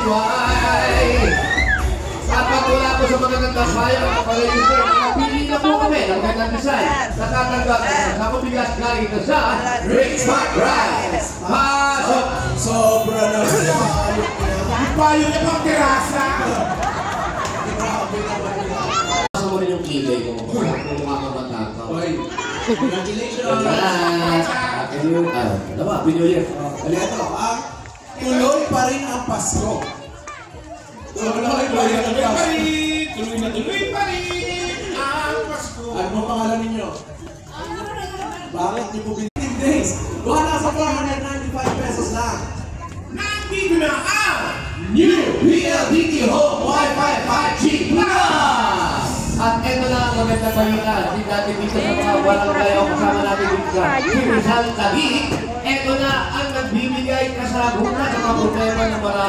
why. Dapat wala po sa magandang bayan ang kapag-register. Nakapili na po kami ng magandang design. Nakatanggap sa kubigas galing ito sa Rick Smart Rice. Pasok! Sobra na siya. Payo niya pang terasa. Pasok mo rin yung kilay ko. Kung makakabata ka. Congratulations! Happy New Year. Ito, tuloy pa rin ang Pasko. Tuloy pa rin ang Pasko. Ano pangalan ninyo? Bakit niyo po 15 days? Buwan na sa 495 pesos lang. Nandito na ang New PLDT Home Wi-Fi 5G Plus! At ito na ang magandang balita. Hindi natin dito sa mga walang kayo kasama natin dito sa Rizal Taguig. Ito na ang nagbibigay kasagutan sa mga problema ng marami.